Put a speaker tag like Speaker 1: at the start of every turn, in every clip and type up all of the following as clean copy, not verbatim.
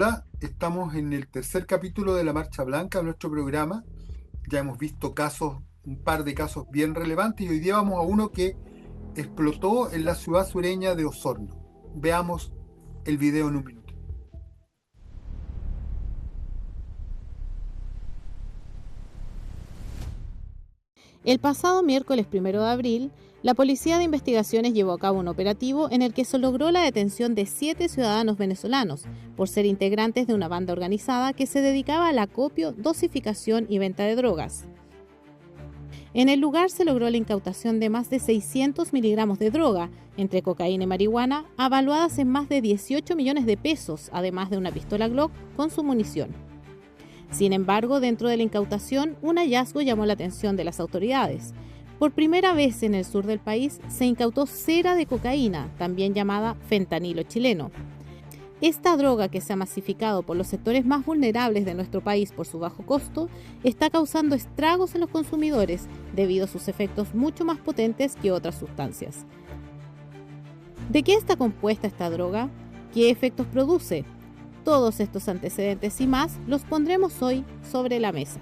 Speaker 1: Hola, estamos en el tercer capítulo de la Marcha Blanca, nuestro programa. Ya hemos visto casos, un par de casos bien relevantes, y hoy día vamos a uno que explotó en la ciudad sureña de Osorno. Veamos el video en un minuto.
Speaker 2: El pasado miércoles 1 de abril, la Policía de Investigaciones llevó a cabo un operativo en el que se logró la detención de 7 ciudadanos venezolanos por ser integrantes de una banda organizada que se dedicaba al acopio, dosificación y venta de drogas. En el lugar se logró la incautación de más de 600 miligramos de droga, entre cocaína y marihuana, avaluadas en más de 18 millones de pesos, además de una pistola Glock con su munición. Sin embargo, dentro de la incautación, un hallazgo llamó la atención de las autoridades. Por primera vez en el sur del país se incautó cera de cocaína, también llamada fentanilo chileno. Esta droga, que se ha masificado por los sectores más vulnerables de nuestro país por su bajo costo, está causando estragos en los consumidores debido a sus efectos mucho más potentes que otras sustancias. ¿De qué está compuesta esta droga? ¿Qué efectos produce? Todos estos antecedentes y más los pondremos hoy sobre la mesa.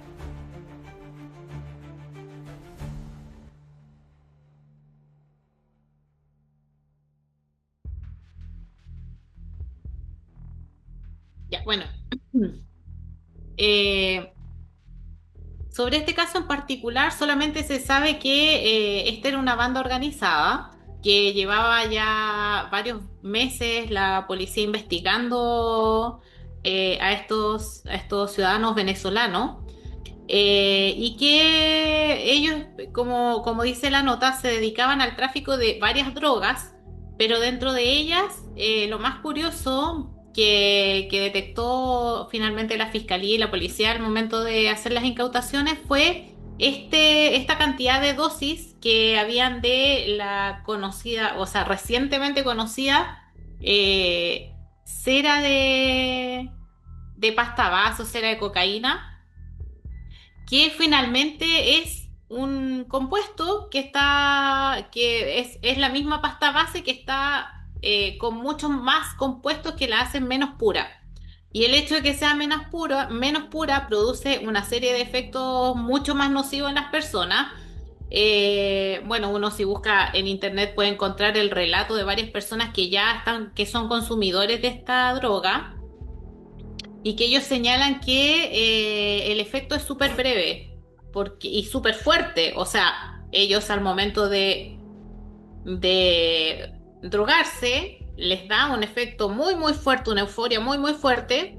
Speaker 3: Ya, bueno. Eh, Sobre este caso en particular, solamente se sabe que esta era una banda organizada que llevaba ya varios meses la policía investigando a estos ciudadanos venezolanos, y que ellos, como dice la nota, se dedicaban al tráfico de varias drogas, pero dentro de ellas, lo más curioso que detectó finalmente la fiscalía y la policía al momento de hacer las incautaciones fue esta cantidad de dosis que habían de la conocida, o sea, recientemente conocida, cera de pasta base o cera de cocaína, que finalmente es un compuesto que es la misma pasta base que está, con muchos más compuestos que la hacen menos pura. Y el hecho de que sea menos pura produce una serie de efectos mucho más nocivos en las personas. Bueno, uno, si busca en internet, puede encontrar el relato de varias personas que son consumidores de esta droga, y que ellos señalan que el efecto es súper breve y súper fuerte. O sea, ellos al momento de drogarse les da un efecto muy muy fuerte, una euforia muy muy fuerte,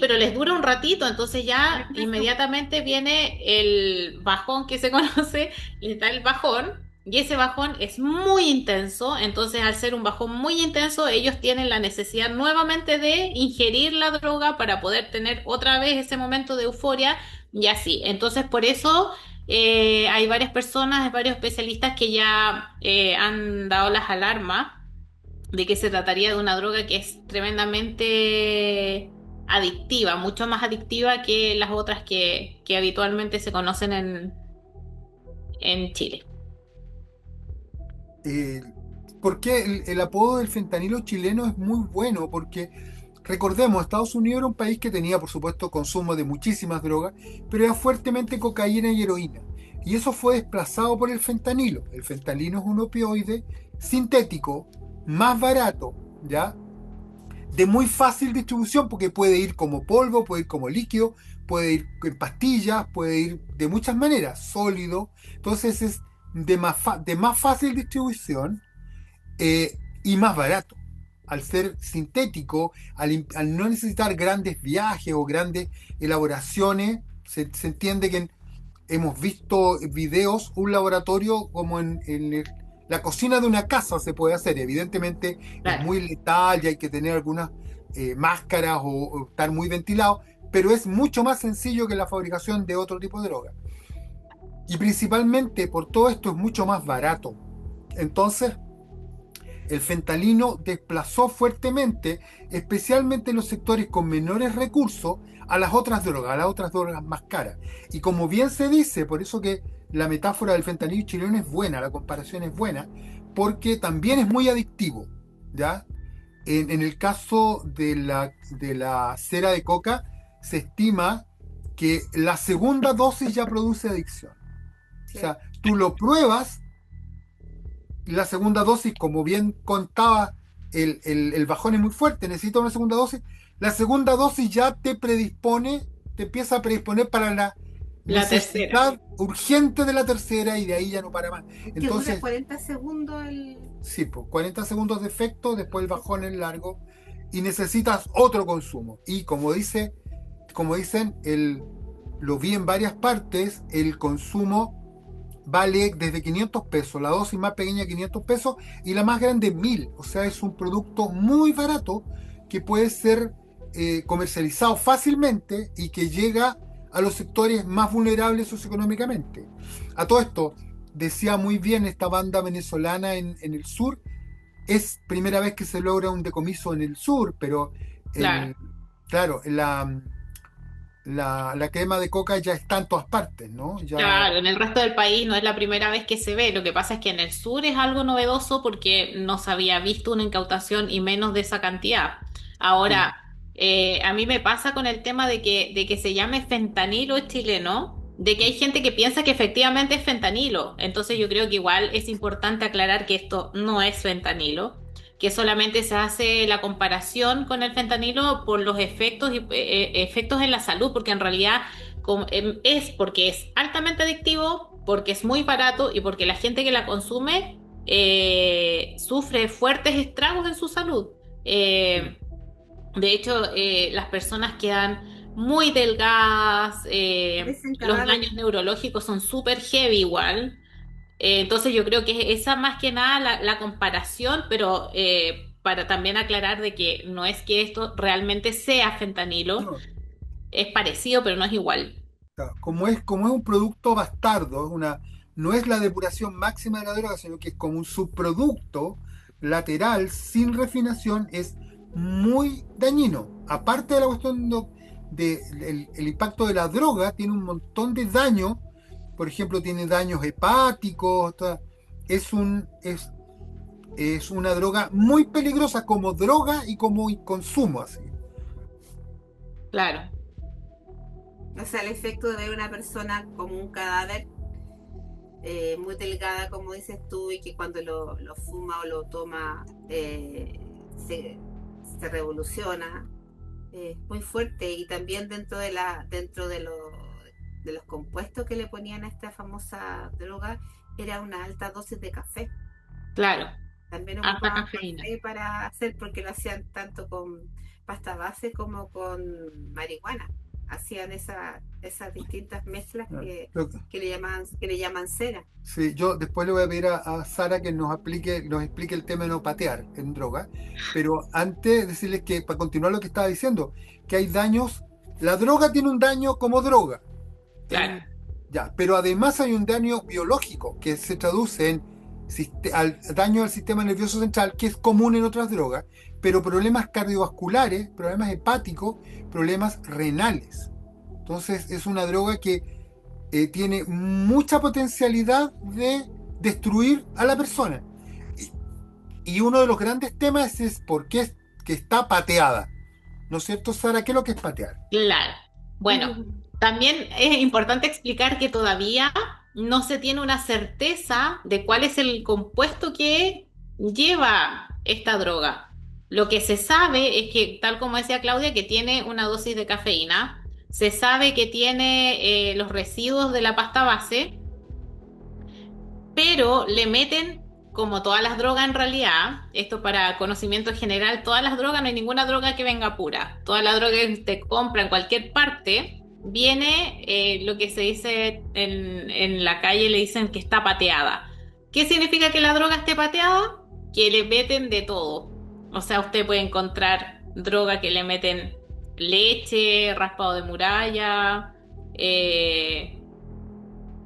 Speaker 3: pero les dura un ratito, entonces ya inmediatamente viene el bajón que se conoce, les da el bajón. Y ese bajón es muy intenso, entonces al ser un bajón muy intenso, ellos tienen la necesidad nuevamente de ingerir la droga para poder tener otra vez ese momento de euforia, y así. Entonces por eso, hay varias personas, varios especialistas que ya han dado las alarmas de que se trataría de una droga que es tremendamente adictiva, mucho más adictiva que las otras que habitualmente se conocen en Chile.
Speaker 1: Eh, ¿Por qué el apodo del fentanilo chileno es muy bueno? Porque recordemos, Estados Unidos era un país que tenía, por supuesto, consumo de muchísimas drogas, pero era fuertemente cocaína y heroína. Y eso fue desplazado por el fentanilo. El fentanilo es un opioide sintético, más barato, ¿ya? De muy fácil distribución, porque puede ir como polvo, puede ir como líquido, puede ir en pastillas, puede ir de muchas maneras, sólido. Entonces es de más fácil distribución, y más barato. Al ser sintético, al no necesitar grandes viajes o grandes elaboraciones, se entiende que hemos visto videos, un laboratorio como la cocina de una casa se puede hacer. Evidentemente es
Speaker 3: Claro.
Speaker 1: muy letal y hay que tener algunas máscaras o estar muy ventilado, pero es mucho más sencillo que la fabricación de otro tipo de droga. Y principalmente por todo esto es mucho más barato. Entonces, el fentanilo desplazó fuertemente, especialmente en los sectores con menores recursos, a las otras drogas más caras. Y como bien se dice, por eso que la metáfora del fentanilo chileno es buena, la comparación es buena, porque también es muy adictivo, ¿ya? En el caso de la cera de coca, se estima que la segunda dosis ya produce adicción. O
Speaker 4: Claro.
Speaker 1: sea, tú lo pruebas, y la segunda dosis, como bien contaba, el bajón es muy fuerte, necesita una segunda dosis. La segunda dosis ya te predispone, te empieza a predisponer para la
Speaker 3: La tercera.
Speaker 1: necesidad urgente de la tercera y de ahí ya no para más.
Speaker 4: Que dura
Speaker 1: Entonces,
Speaker 4: 40 segundos el...
Speaker 1: sí, pues 40 segundos de efecto, después el bajón es largo y necesitas otro consumo. Y como dicen, lo vi en varias partes, el consumo vale desde 500 pesos, la dosis más pequeña 500 pesos y la más grande 1000. O sea, es un producto muy barato que puede ser comercializado fácilmente y que llega a los sectores más vulnerables socioeconómicamente. A todo esto, decía muy bien esta banda venezolana en el sur, es primera vez que se logra un decomiso en el sur, pero
Speaker 3: Claro.
Speaker 1: claro, la crema de coca ya está en todas partes, ¿no? Ya,
Speaker 3: Claro, en el resto del país no es la primera vez que se ve. Lo que pasa es que en el sur es algo novedoso porque no se había visto una incautación y menos de esa cantidad.
Speaker 1: sí,
Speaker 3: Ahora, a mí me pasa con el tema de que se llame fentanilo chileno, de que hay gente que piensa que efectivamente es fentanilo. Entonces yo creo que igual es importante aclarar que esto no es fentanilo, que solamente se hace la comparación con el fentanilo por los efectos y efectos en la salud, porque en realidad es porque es altamente adictivo, porque es muy barato y porque la gente que la consume sufre fuertes estragos en su salud.
Speaker 1: sí,
Speaker 3: Eh, de hecho, las personas quedan muy delgadas,
Speaker 4: Parecen
Speaker 3: los
Speaker 4: cadáveres.
Speaker 3: daños neurológicos son súper heavy igual. Entonces yo creo que esa más que nada la comparación, pero para también aclarar de que no es que esto realmente sea fentanilo,
Speaker 1: no,
Speaker 3: es parecido, pero no es igual.
Speaker 1: claro, como es un producto bastardo, no es la depuración máxima de la droga, sino que es como un subproducto lateral sin refinación, es muy dañino. Aparte de la cuestión el impacto de la droga, tiene un montón de daño, por ejemplo, tiene daños hepáticos, es un, es una droga muy peligrosa como droga y como consumo, así.
Speaker 3: Claro.
Speaker 4: O sea, el efecto de ver una persona como un cadáver, muy delgada, como dices tú, y que cuando lo fuma o lo toma se, se revoluciona, es muy fuerte. Y también dentro de los compuestos que le ponían a esta famosa droga, era una alta dosis de café.
Speaker 3: Claro,
Speaker 4: También
Speaker 3: alta
Speaker 4: ocupaban
Speaker 3: cafeína.
Speaker 4: café para hacer, porque lo hacían tanto con pasta base como con marihuana. Hacían esas distintas mezclas
Speaker 1: ¿No?
Speaker 4: que le llaman cera.
Speaker 1: Sí, yo después le voy a pedir a Sara que nos explique el tema de no patear en droga, pero antes decirles que, para continuar lo que estaba diciendo, que hay daños, la droga tiene un daño como droga,
Speaker 3: Claro,
Speaker 1: ya, pero además hay un daño biológico que se traduce en daño al sistema nervioso central, que es común en otras drogas, pero problemas cardiovasculares, problemas hepáticos, problemas renales. Entonces es una droga que tiene mucha potencialidad de destruir a la persona. Y uno de los grandes temas es por qué es que está pateada. ¿No es cierto, Sara? ¿Qué es lo que es patear?
Speaker 3: claro. Bueno, también es importante explicar que todavía no se tiene una certeza de cuál es el compuesto que lleva esta droga. Lo que se sabe es que, tal como decía Claudia, que tiene una dosis de cafeína. Se sabe que tiene los residuos de la pasta base, pero le meten, como todas las drogas en realidad, esto para conocimiento general, todas las drogas, no hay ninguna droga que venga pura. Toda la droga que te compra en cualquier parte viene lo que se dice en la calle, le dicen que está pateada. ¿Qué significa que la droga esté pateada? Que le meten de todo. O sea, usted puede encontrar droga que le meten leche, raspado de muralla,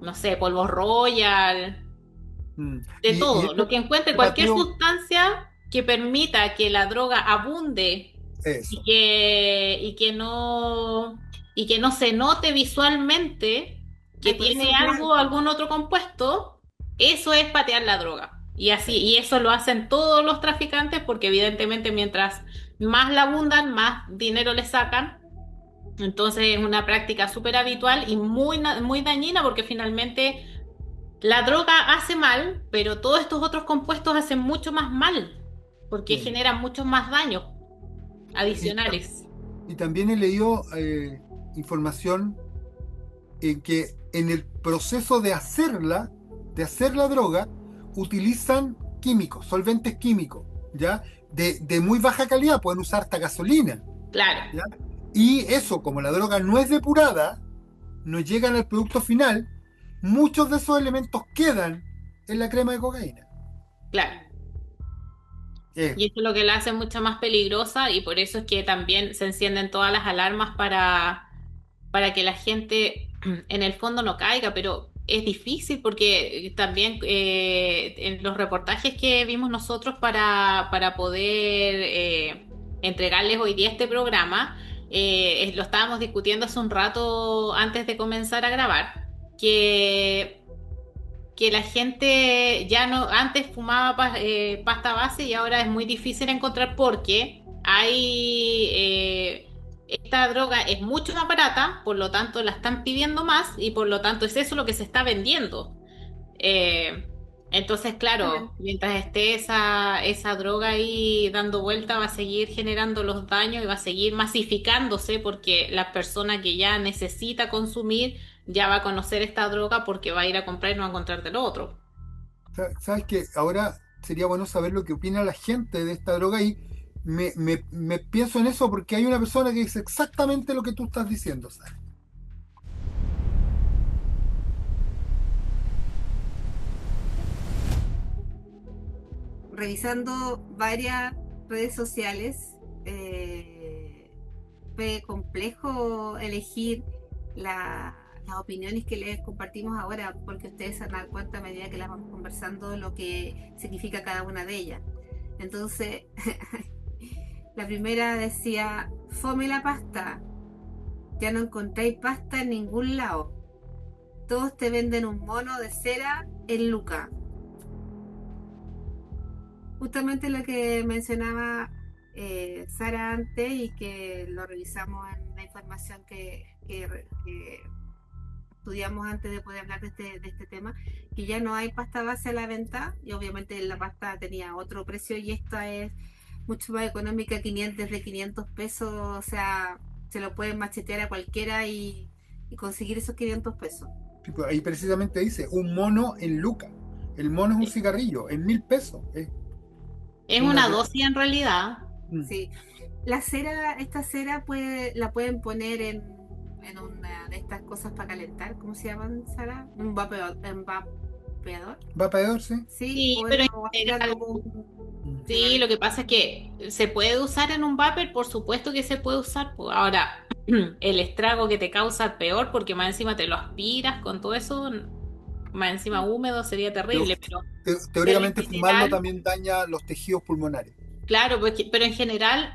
Speaker 3: no sé, polvo royal,
Speaker 1: Mm.
Speaker 3: de
Speaker 1: Y
Speaker 3: todo, lo
Speaker 1: esto
Speaker 3: que encuentre,
Speaker 1: se
Speaker 3: cualquier
Speaker 1: pateó
Speaker 3: sustancia que permita que la droga abunde
Speaker 1: eso.
Speaker 3: y que no se note visualmente que
Speaker 4: Ay, por
Speaker 3: tiene
Speaker 4: eso es
Speaker 3: algo,
Speaker 4: blanco.
Speaker 3: algún otro compuesto, eso es patear la droga. Y así, y eso lo hacen todos los traficantes porque evidentemente mientras más la abundan, más dinero le sacan. Entonces es una práctica súper habitual y muy dañina porque finalmente la droga hace mal, pero todos estos otros compuestos hacen mucho más mal porque
Speaker 1: Sí.
Speaker 3: generan muchos más daños
Speaker 1: Y,
Speaker 3: adicionales.
Speaker 1: y también he leído información en que en el proceso de hacer la droga, utilizan químicos, solventes químicos, ¿ya? De muy baja calidad, pueden usar hasta gasolina,
Speaker 3: Claro,
Speaker 1: ¿ya? Y eso, como la droga no es depurada, no llegan al producto final, muchos de esos elementos quedan en la crema de cocaína.
Speaker 3: claro.
Speaker 1: Eh,
Speaker 3: Y eso es lo que la hace mucho más peligrosa y por eso es que también se encienden todas las alarmas para que la gente en el fondo no caiga, pero es difícil porque también en los reportajes que vimos nosotros para poder entregarles hoy día este programa, lo estábamos discutiendo hace un rato antes de comenzar a grabar, que la gente ya no, antes fumaba pasta base y ahora es muy difícil encontrar porque esta droga es mucho más barata, por lo tanto la están pidiendo más y por lo tanto es eso lo que se está vendiendo. Eh, entonces, claro, mientras esté esa droga ahí dando vuelta, va a seguir generando los daños y va a seguir masificándose porque la persona que ya necesita consumir ya va a conocer esta droga porque va a ir a comprar y no va a encontrar de lo otro.
Speaker 1: ¿Sabes qué? Ahora sería bueno saber lo que opina la gente de esta droga y me pienso en eso porque hay una persona que dice exactamente lo que tú estás diciendo, ¿sabes?
Speaker 4: Revisando varias redes sociales, fue complejo elegir las opiniones que les compartimos ahora, porque ustedes se van a dar cuenta a medida que las vamos conversando lo que significa cada una de ellas. Entonces, la primera decía, fome la pasta, ya no encontráis pasta en ningún lado. Todos te venden un mono de cera en Luca. Justamente lo que mencionaba Sara antes y que lo revisamos en la información que estudiamos antes de poder hablar de este tema, que ya no hay pasta base a la venta y obviamente la pasta tenía otro precio y esta es mucho más económica, 500, de 500 pesos, o sea, se lo pueden machetear a cualquiera y conseguir esos 500 pesos.
Speaker 1: Sí, pues ahí precisamente dice, un mono en Luca. El mono es un cigarrillo, en 1.000 pesos.
Speaker 3: Es
Speaker 1: Una
Speaker 3: una
Speaker 1: de-
Speaker 3: dosis en realidad.
Speaker 1: mm,
Speaker 4: Sí, esta cera la pueden poner en una de estas cosas para calentar, ¿cómo se llaman, Sara? Un vapeador,
Speaker 1: Vapeador, sí.
Speaker 4: sí,
Speaker 3: Sí,
Speaker 4: o,
Speaker 3: pero en
Speaker 4: o aspirar
Speaker 3: general,
Speaker 4: como un
Speaker 1: Mm.
Speaker 3: sí, lo
Speaker 4: cigarrillo.
Speaker 3: que pasa es que se puede usar en un vapor, por supuesto que se puede usar. Pues. Ahora, el estrago que te causa es peor porque más encima te lo aspiras con todo eso, más encima húmedo, sería
Speaker 1: Pero
Speaker 3: terrible, pero en
Speaker 1: teóricamente fumarlo
Speaker 3: general,
Speaker 1: también daña los tejidos pulmonares.
Speaker 3: claro, pero en general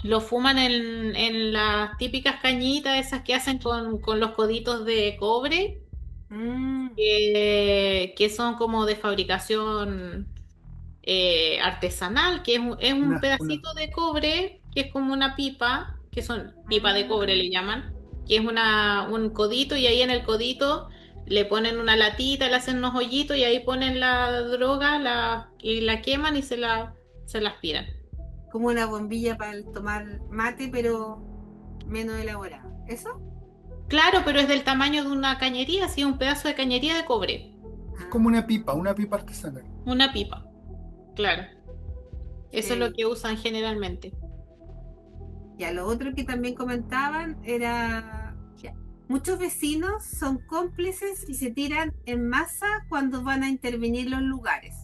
Speaker 3: lo fuman en las típicas cañitas esas que hacen con los coditos de cobre,
Speaker 4: Mm,
Speaker 3: que son como de fabricación artesanal, que es un
Speaker 1: Una,
Speaker 3: pedacito de cobre, que es como una pipa, que son pipa de cobre le
Speaker 4: mm.
Speaker 3: llaman, que es un codito y ahí en el codito le ponen una latita, le hacen unos hoyitos y ahí ponen la droga y la queman y se la aspiran.
Speaker 4: Como una bombilla para tomar mate, pero menos elaborada. ¿Eso?
Speaker 3: Claro, pero es del tamaño de una cañería, así un pedazo de cañería de cobre,
Speaker 1: es como
Speaker 4: Ah,
Speaker 1: una pipa artesanal.
Speaker 3: una pipa, claro. Eso es lo
Speaker 4: sí.
Speaker 3: que usan generalmente.
Speaker 4: Ya, lo otro que también comentaban era, ya, muchos vecinos son cómplices y se tiran en masa cuando van a intervenir los lugares.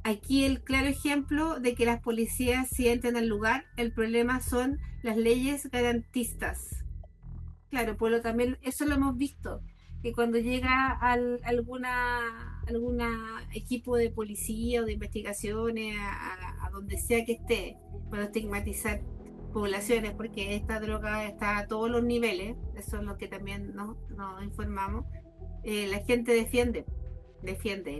Speaker 4: Aquí el claro ejemplo de que las policías si entran al lugar, el problema son las leyes garantistas. Claro, pues también eso lo hemos visto, que cuando llega alguna equipo de policía o de investigaciones a donde sea que esté, para estigmatizar poblaciones, porque esta droga está a todos los niveles, eso es lo que también nos informamos, la gente defiende,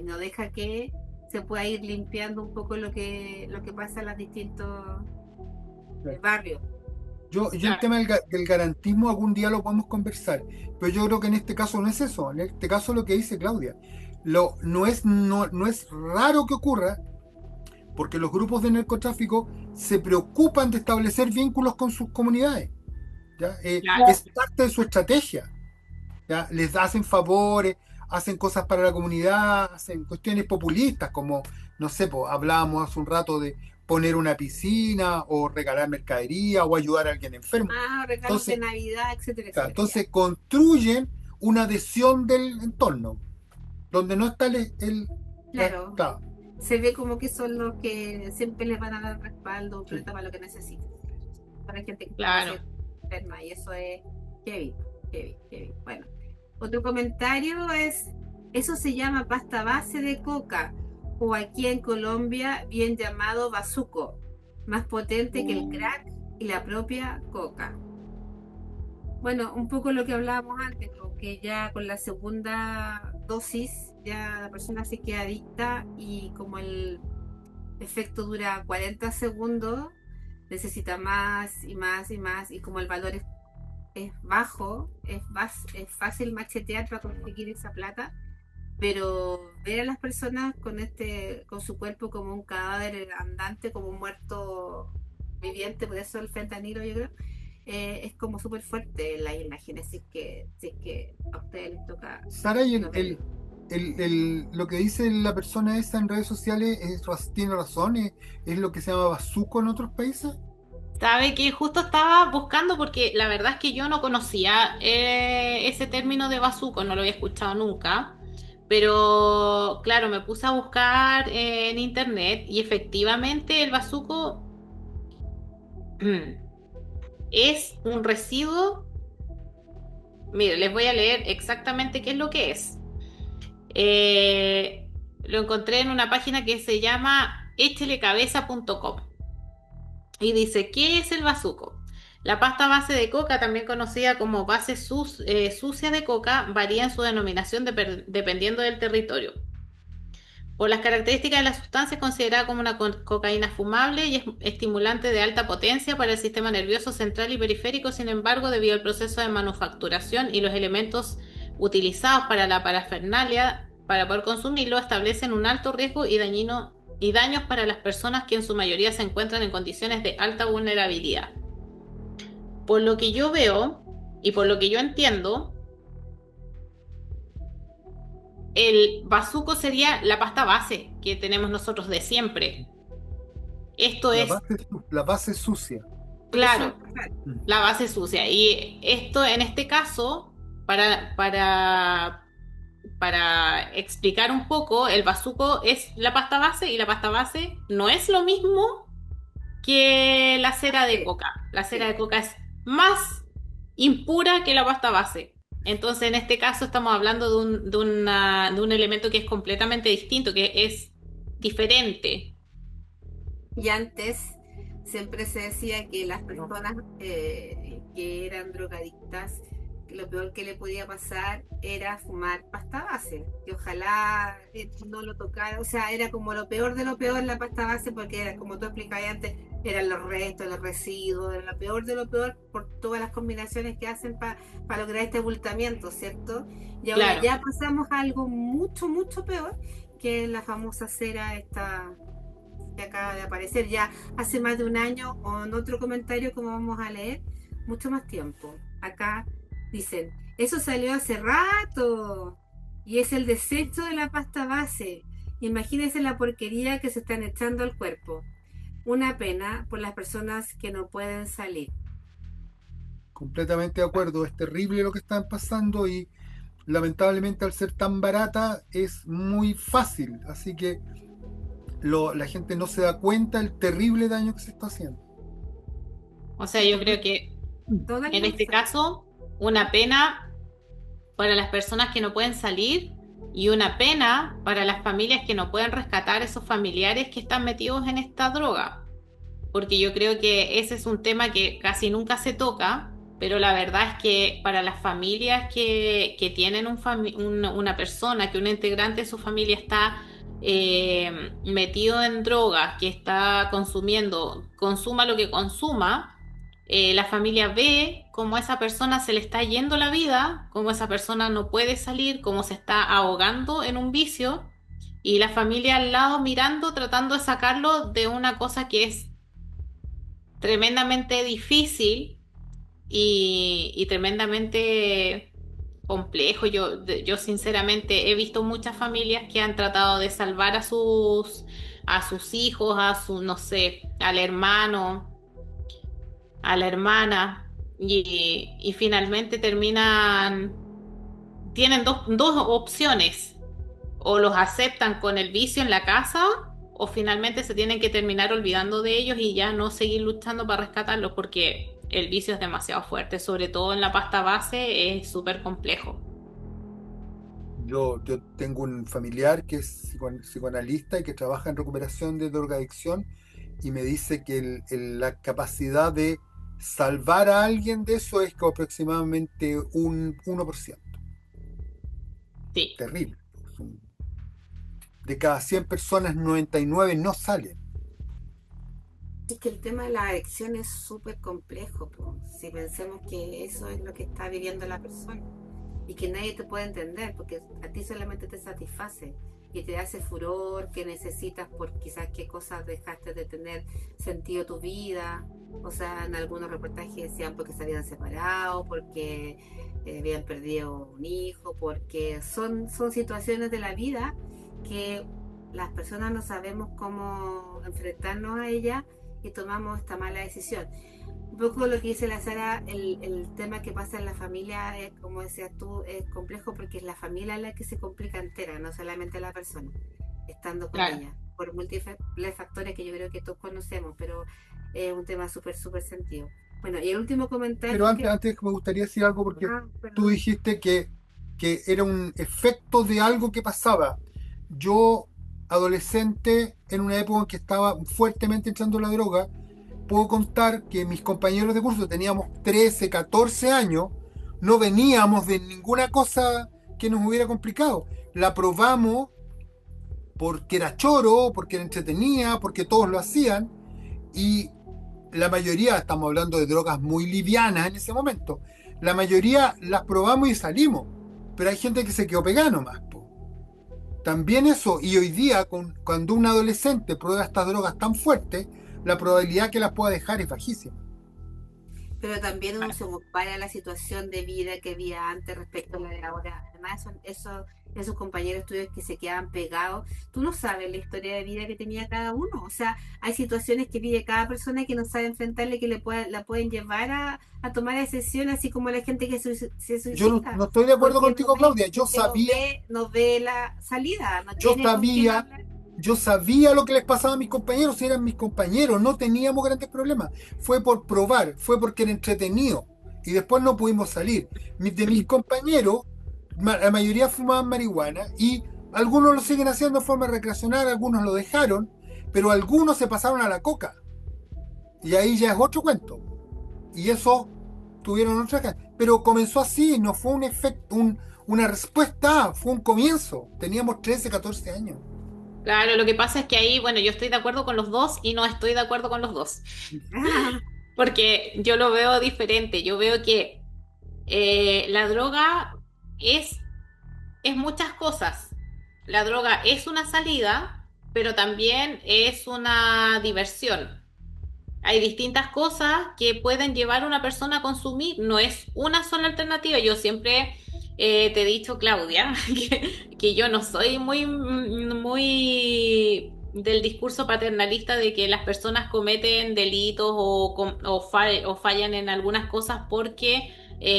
Speaker 4: no deja que se pueda ir limpiando un poco lo que pasa en los distintos
Speaker 1: Claro.
Speaker 4: barrios.
Speaker 1: Yo el tema del garantismo algún día lo podemos conversar, pero yo creo que en este caso no es eso. En este caso lo que dice Claudia, no es raro que ocurra, porque los grupos de narcotráfico se preocupan de establecer vínculos con sus comunidades. ¿Ya?
Speaker 3: Claro.
Speaker 1: Es parte de su estrategia. ¿Ya? Les hacen favores, hacen cosas para la comunidad, hacen cuestiones populistas, como, no sé, pues, hablábamos hace un rato de poner una piscina o regalar mercadería o ayudar a alguien enfermo.
Speaker 4: Regalos de
Speaker 1: Entonces,
Speaker 4: Navidad, etcétera,
Speaker 1: claro,
Speaker 4: etcétera.
Speaker 1: entonces construyen una adhesión del entorno, donde no está
Speaker 4: Claro,
Speaker 1: claro,
Speaker 4: se ve como que son los que siempre les van a dar respaldo,
Speaker 1: sí.
Speaker 4: plata para lo que necesiten. Para gente que está
Speaker 3: Claro.
Speaker 4: enferma, y eso es heavy, heavy, heavy. Bueno, otro comentario es, eso se llama pasta base de coca, o aquí en Colombia bien llamado bazuco, más potente que el crack y la propia coca. Bueno, un poco lo que hablábamos antes, porque ya con la segunda dosis ya la persona se queda adicta y como el efecto dura 40 segundos, necesita más y más y más, y como el valor es bajo, es fácil machetear para conseguir esa plata, pero ver a las personas con su cuerpo como un cadáver andante, como un muerto viviente, por eso el fentanilo, yo creo, es como súper fuerte las imágenes, si es que a ustedes les toca
Speaker 1: Sara, y
Speaker 4: no verlo.
Speaker 1: lo que dice la persona esa en redes sociales tiene razón, es lo que se llama bazuco en otros países.
Speaker 3: Sabe que justo estaba buscando porque la verdad es que yo no conocía ese término de bazuco, no lo había escuchado nunca, pero claro, me puse a buscar en internet y efectivamente el bazuco es un residuo. Mire, les voy a leer exactamente qué es lo que es. Lo encontré en una página que se llama échelecabeza.com. Y dice, ¿qué es el bazuco? La pasta base de coca, también conocida como base sucia de coca, varía en su denominación dependiendo del territorio. Por las características de la sustancia es considerada como una cocaína fumable y es estimulante de alta potencia para el sistema nervioso central y periférico. Sin embargo, debido al proceso de manufacturación y los elementos utilizados para la parafernalia para poder consumirlo, establecen un alto riesgo y daños para las personas que en su mayoría se encuentran en condiciones de alta vulnerabilidad. Por lo que yo veo y por lo que yo entiendo, el bazuco sería la pasta base que tenemos nosotros de siempre. Esto
Speaker 1: La
Speaker 3: es,
Speaker 1: base, la base sucia.
Speaker 4: Por eso,
Speaker 3: claro, la base sucia. Y esto, en este caso, para explicar un poco, el bazuco es la pasta base y la pasta base no es lo mismo que la cera de
Speaker 4: sí,
Speaker 3: coca. La cera de
Speaker 4: sí.
Speaker 3: coca es más impura que la pasta base. Entonces, en este caso estamos hablando de un elemento que es completamente distinto, que es diferente.
Speaker 4: Y antes siempre se decía que las personas que eran drogadictas, lo peor que le podía pasar era fumar pasta base, que ojalá no lo tocara, o sea, era como lo peor de lo peor la pasta base, porque era, como tú explicabas antes, eran los restos, los residuos, era lo peor de lo peor por todas las combinaciones que hacen para lograr este abultamiento, ¿cierto? Y ahora
Speaker 3: Claro.
Speaker 4: ya pasamos a algo mucho, mucho peor, que es la famosa cera esta que acaba de aparecer ya hace más de un año, o en otro comentario como vamos a leer, mucho más tiempo. Acá dicen, eso salió hace rato y es el desecho de la pasta base. Imagínense la porquería que se están echando al cuerpo. Una pena por las personas que no pueden salir.
Speaker 1: Completamente de acuerdo. Es terrible lo que están pasando y lamentablemente al ser tan barata es muy fácil. Así que la gente no se da cuenta del terrible daño que se está haciendo.
Speaker 3: O sea,
Speaker 4: Sí,
Speaker 3: yo
Speaker 4: pues,
Speaker 3: creo que
Speaker 4: toda la
Speaker 3: en este
Speaker 4: información.
Speaker 3: caso, una pena para las personas que no pueden salir y una pena para las familias que no pueden rescatar a esos familiares que están metidos en esta droga. Porque yo creo que ese es un tema que casi nunca se toca, pero la verdad es que para las familias que tienen una persona, que un integrante de su familia está metido en drogas, que está consumiendo, consuma lo que consuma, la familia ve cómo a esa persona se le está yendo la vida, cómo esa persona no puede salir, cómo se está ahogando en un vicio, y la familia al lado mirando, tratando de sacarlo de una cosa que es tremendamente difícil y tremendamente complejo. Yo sinceramente he visto muchas familias que han tratado de salvar a sus hijos, a su, no sé, al hermano, a la hermana, y finalmente tienen dos opciones: o los aceptan con el vicio en la casa, o finalmente se tienen que terminar olvidando de ellos y ya no seguir luchando para rescatarlos, porque el vicio es demasiado fuerte, sobre todo en la pasta base, es súper complejo.
Speaker 1: Yo tengo un familiar que es psicoanalista y que trabaja en recuperación de drogadicción y me dice que la capacidad de salvar a alguien de eso es que aproximadamente un 1%.
Speaker 3: Sí,
Speaker 1: Terrible. De cada 100 personas, 99 no salen.
Speaker 4: Es que el tema de la adicción es súper complejo, po. Si pensemos que eso es lo que está viviendo la persona y que nadie te puede entender porque a ti solamente te satisface y te hace furor que necesitas por quizás qué cosas dejaste de tener sentido tu vida. O sea, en algunos reportajes decían porque se habían separado, porque habían perdido un hijo, porque son situaciones de la vida que las personas no sabemos cómo enfrentarnos a ellas y tomamos esta mala decisión. Un poco lo que dice la Sara, el tema que pasa en la familia, es, como decías tú, es complejo porque es la familia la que se complica entera, no solamente la persona, estando con
Speaker 3: claro.
Speaker 4: ella, por múltiples factores que yo creo que todos conocemos, pero es un tema súper, súper sentido. Bueno, y el último
Speaker 1: Pero
Speaker 4: comentario
Speaker 1: antes,
Speaker 4: que...
Speaker 1: antes me gustaría decir algo porque
Speaker 4: Ah,
Speaker 1: tú
Speaker 4: perdón.
Speaker 1: dijiste que era un efecto de algo que pasaba. Yo, adolescente, en una época en que estaba fuertemente echando la droga, puedo contar que mis compañeros de curso teníamos 13, 14 años, no veníamos de ninguna cosa que nos hubiera complicado. La probamos porque era choro, porque era entretenida, porque todos lo hacían y la mayoría, estamos hablando de drogas muy livianas en ese momento, la mayoría las probamos y salimos, pero hay gente que se quedó pegada nomás, po. También eso, y hoy día, cuando un adolescente prueba estas drogas tan fuertes, la probabilidad que las pueda dejar es bajísima.
Speaker 4: Pero también uno se compara la situación de vida que había antes respecto a la de ahora. Además, esos compañeros tuyos que se quedaban pegados, tú no sabes la historia de vida que tenía cada uno. O sea, hay situaciones que vive cada persona que no sabe enfrentarle, que la pueden llevar a tomar decisiones, así como la gente que se
Speaker 1: Yo no,
Speaker 4: suicida,
Speaker 1: no estoy de acuerdo
Speaker 4: porque
Speaker 1: contigo, Claudia.
Speaker 4: no ve la salida, no
Speaker 1: Yo
Speaker 4: tiene con quién
Speaker 1: sabía,
Speaker 4: hablar.
Speaker 1: yo sabía lo que les pasaba a mis compañeros, si eran mis compañeros, no teníamos grandes problemas. Fue por probar, fue porque era entretenido. Y después no pudimos salir. De mis compañeros, la mayoría fumaban marihuana y algunos lo siguen haciendo de forma recreacional, algunos lo dejaron, pero algunos se pasaron a la coca. Y ahí ya es otro cuento. Y eso tuvieron otra. Pero comenzó así, no fue un efecto, una respuesta, fue un comienzo. Teníamos 13, 14 años.
Speaker 3: Claro, lo que pasa es que ahí, bueno, yo estoy de acuerdo con los dos y no estoy de acuerdo con los dos, porque yo lo veo diferente. Yo veo que la droga es, es muchas cosas. La droga es una salida, pero también es una diversión. Hay distintas cosas que pueden llevar a una persona a consumir, no es una sola alternativa. Yo siempre te he dicho, Claudia, que yo no soy muy del discurso paternalista de que las personas cometen delitos o fallan en algunas cosas porque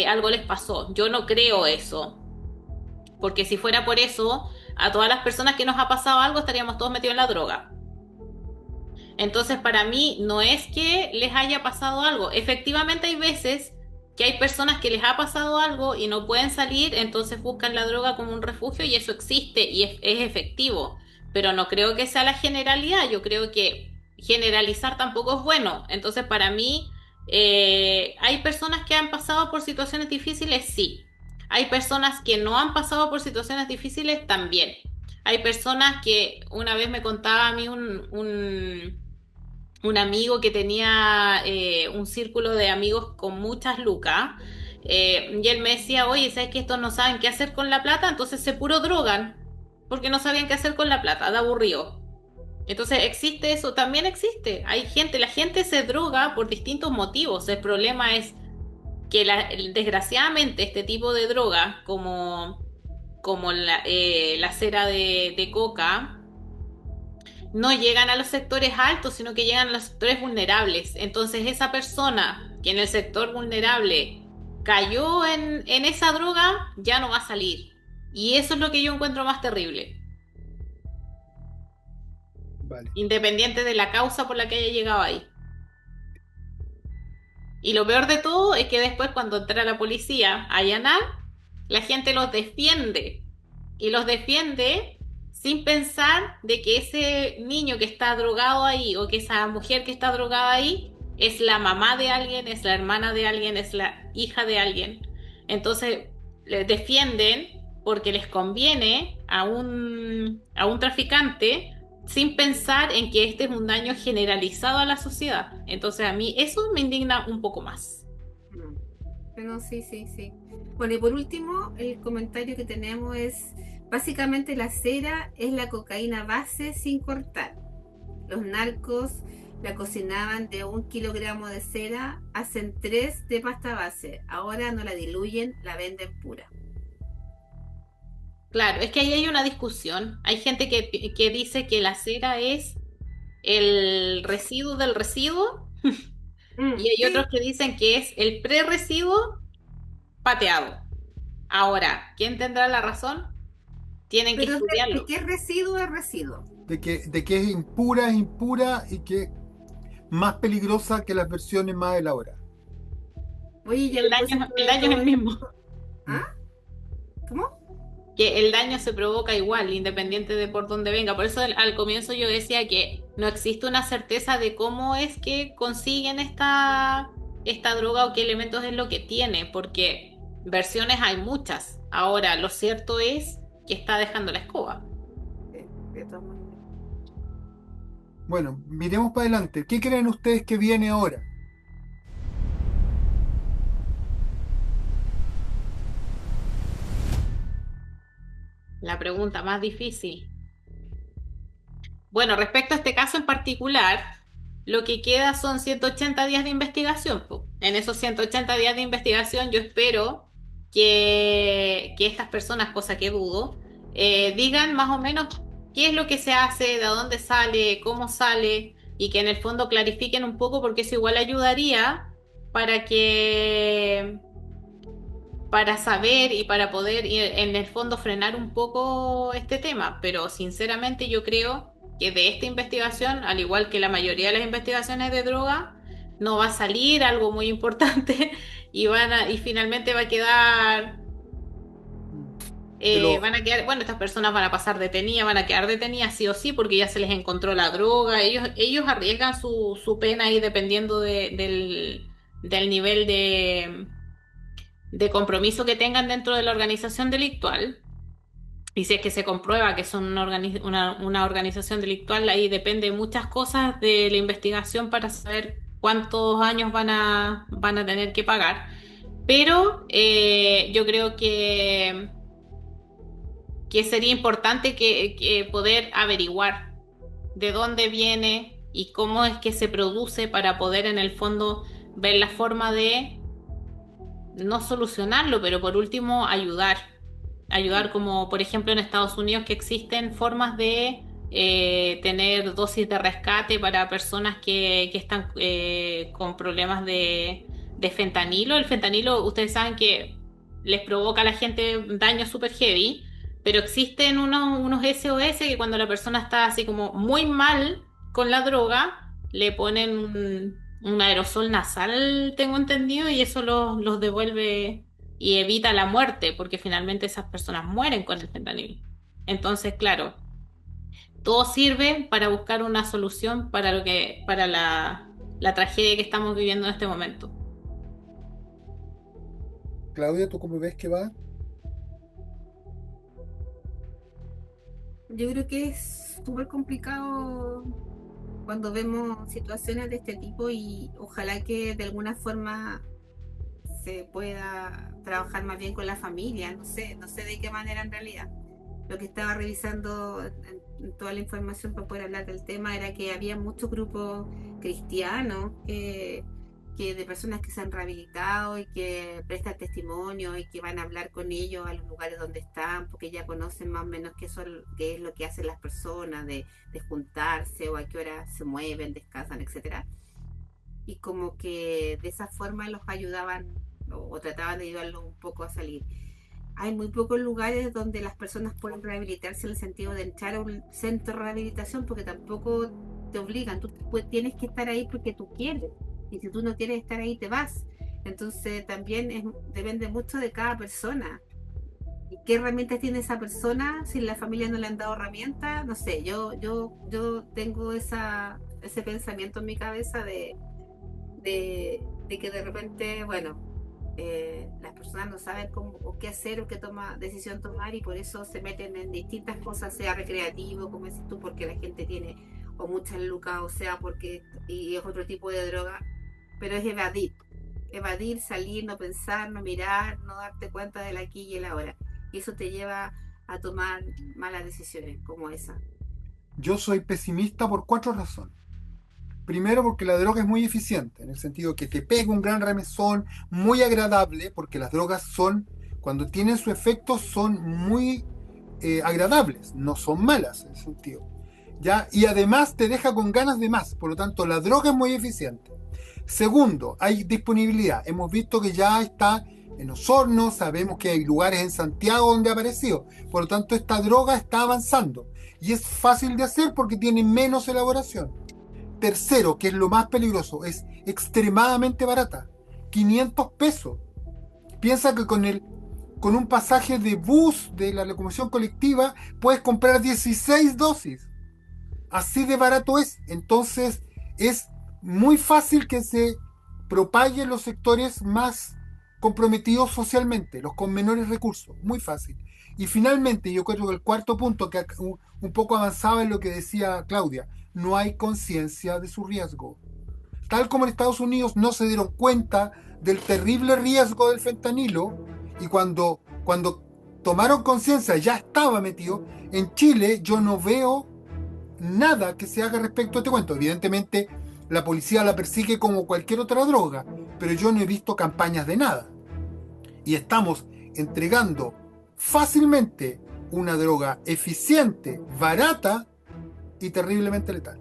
Speaker 3: algo les pasó. Yo no creo eso, porque si fuera por eso, a todas las personas que nos ha pasado algo estaríamos todos metidos en la droga. Entonces, para mí no es que les haya pasado algo. Efectivamente, hay veces que hay personas que les ha pasado algo y no pueden salir, entonces buscan la droga como un refugio y eso existe y es efectivo. Pero no creo que sea la generalidad. Yo creo que generalizar tampoco es bueno. Entonces, para mí, hay personas que han pasado por situaciones difíciles, sí. Hay personas que no han pasado por situaciones difíciles también. Hay personas que una vez me contaba a mí un amigo que tenía un círculo de amigos con muchas lucas, y él me decía, oye, ¿sabes que estos no saben qué hacer con la plata? Entonces se puro drogan, porque no sabían qué hacer con la plata, da aburrido. Entonces existe eso, también existe. Hay gente, la gente se droga por distintos motivos. El problema es que desgraciadamente este tipo de droga, como la cera de coca, no llegan a los sectores altos, sino que llegan a los sectores vulnerables. Entonces esa persona que en el sector vulnerable cayó en esa droga, ya no va a salir. Y eso es lo que yo encuentro más terrible,
Speaker 1: Vale.
Speaker 3: independiente de la causa por la que haya llegado ahí. Y lo peor de todo es que después cuando entra la policía a allanar, la gente los defiende. Y los defiende sin pensar de que ese niño que está drogado ahí o que esa mujer que está drogada ahí es la mamá de alguien, es la hermana de alguien, es la hija de alguien. Entonces, les defienden porque les conviene a un traficante sin pensar en que este es un daño generalizado a la sociedad. Entonces, a mí eso me indigna un poco más.
Speaker 4: Mm. Bueno, sí, sí, sí. Bueno, y por último, el comentario que tenemos es, básicamente la cera es la cocaína base sin cortar. Los narcos la cocinaban de 1 kilogramo de cera, hacen 3 de pasta base. Ahora no la diluyen, la venden pura.
Speaker 3: Claro, es que ahí hay una discusión. Hay gente que dice que la cera es el residuo del residuo y hay otros
Speaker 4: Sí,
Speaker 3: que dicen que es el pre-residuo pateado. Ahora, ¿quién tendrá la razón? Tienen que
Speaker 4: pero de
Speaker 3: estudiarlo.
Speaker 4: qué residuo es residuo.
Speaker 1: De que es impura y que es más peligrosa que las versiones más elaboradas.
Speaker 4: Oye, y
Speaker 3: Y
Speaker 4: a propósito
Speaker 3: el
Speaker 4: de
Speaker 3: daño es
Speaker 4: todo
Speaker 3: el
Speaker 4: esto,
Speaker 3: mismo,
Speaker 4: ¿ah?
Speaker 1: Mm.
Speaker 4: ¿Cómo?
Speaker 3: que el daño se provoca igual, independiente de por dónde venga. Por eso al comienzo yo decía que no existe una certeza de cómo es que consiguen esta droga o qué elementos es lo que tiene, porque versiones hay muchas. Ahora, lo cierto es que está dejando la escoba.
Speaker 4: Sí, de todas maneras.
Speaker 1: Bueno, miremos para adelante. ¿Qué creen ustedes que viene ahora?
Speaker 3: La pregunta más difícil. Bueno, respecto a este caso en particular, lo que queda son 180 días de investigación, po. En esos 180 días de investigación yo espero que estas personas, cosa que dudo, digan más o menos qué es lo que se hace, de dónde sale, cómo sale, y que en el fondo clarifiquen un poco, porque eso igual ayudaría para que para saber y para poder en el fondo frenar un poco este tema, pero sinceramente yo creo que de esta investigación, al igual que la mayoría de las investigaciones de droga, no va a salir algo muy importante y finalmente va a quedar,
Speaker 1: Mm. De lo,
Speaker 3: van a quedar, bueno, estas personas van a pasar detenidas, van a quedar detenidas sí o sí porque ya se les encontró la droga, ellos arriesgan su pena ahí dependiendo del nivel de compromiso que tengan dentro de la organización delictual. Y si es que se comprueba que son una organización delictual, ahí depende muchas cosas de la investigación para saber cuántos años van a tener que pagar. Pero yo creo que sería importante que poder averiguar de dónde viene y cómo es que se produce para poder en el fondo ver la forma de no solucionarlo, pero por último ayudar. Ayudar como por ejemplo en Estados Unidos que existen formas de tener dosis de rescate para personas que están con problemas de fentanilo. El fentanilo, ustedes saben que les provoca a la gente daño super heavy, pero existen unos SOS que cuando la persona está así como muy mal con la droga, le ponen un aerosol nasal, tengo entendido, y eso los devuelve y evita la muerte, porque finalmente esas personas mueren con el fentanilo. Entonces, claro, todo sirve para buscar una solución para para la tragedia que estamos viviendo en este momento.
Speaker 1: Claudia, ¿tú cómo ves que va?
Speaker 4: Yo creo que es súper complicado cuando vemos situaciones de este tipo y ojalá que de alguna forma se pueda trabajar más bien con la familia, no sé de qué manera en realidad. Lo que estaba revisando en toda la información para poder hablar del tema era que había muchos grupos cristianos que de personas que se han rehabilitado y que prestan testimonio y que van a hablar con ellos a los lugares donde están, porque ya conocen más o menos qué es lo que hacen las personas, de juntarse o a qué hora se mueven, descansan, etcétera. Y como que de esa forma los ayudaban o trataban de ayudarlos un poco a salir. Hay muy pocos lugares donde las personas pueden rehabilitarse en el sentido de entrar a un centro de rehabilitación porque tampoco te obligan, tú tienes que estar ahí porque tú quieres y si tú no quieres estar ahí te vas. Entonces también depende mucho de cada persona. ¿Y qué herramientas tiene esa persona? Si la familia no le han dado herramientas, no sé, yo tengo ese pensamiento en mi cabeza de que de repente, bueno, las personas no saben cómo o qué hacer o qué decisión tomar y por eso se meten en distintas cosas, sea recreativo, como dices tú, porque la gente tiene o muchas lucas, o sea, porque y es otro tipo de droga, pero es evadir, salir, no pensar, no mirar, no darte cuenta del aquí y el ahora. Y eso te lleva a tomar malas decisiones como esa.
Speaker 1: Yo soy pesimista por 4 razones. Primero, porque la droga es muy eficiente, en el sentido que te pega un gran remesón, muy agradable, porque las drogas son, cuando tienen su efecto, son muy agradables, no son malas en ese sentido. ¿Ya? Y además te deja con ganas de más, por lo tanto la droga es muy eficiente. Segundo, hay disponibilidad. Hemos visto que ya está en Osorno, sabemos que hay lugares en Santiago donde ha aparecido, por lo tanto esta droga está avanzando y es fácil de hacer porque tiene menos elaboración. Tercero, que es lo más peligroso, es extremadamente barata. 500 pesos. Piensa que con un pasaje de bus de la locomoción colectiva puedes comprar 16 dosis. Así de barato es. Entonces es muy fácil que se propague en los sectores más comprometidos socialmente, los con menores recursos. Muy fácil. Y finalmente, yo creo que el cuarto punto, que un poco avanzaba en lo que decía Claudia, no hay conciencia de su riesgo. Tal como en Estados Unidos no se dieron cuenta del terrible riesgo del fentanilo y cuando tomaron conciencia ya estaba metido, en Chile yo no veo nada que se haga respecto a este cuento. Evidentemente la policía la persigue como cualquier otra droga, pero yo no he visto campañas de nada. Y estamos entregando fácilmente una droga eficiente, barata y terriblemente letal.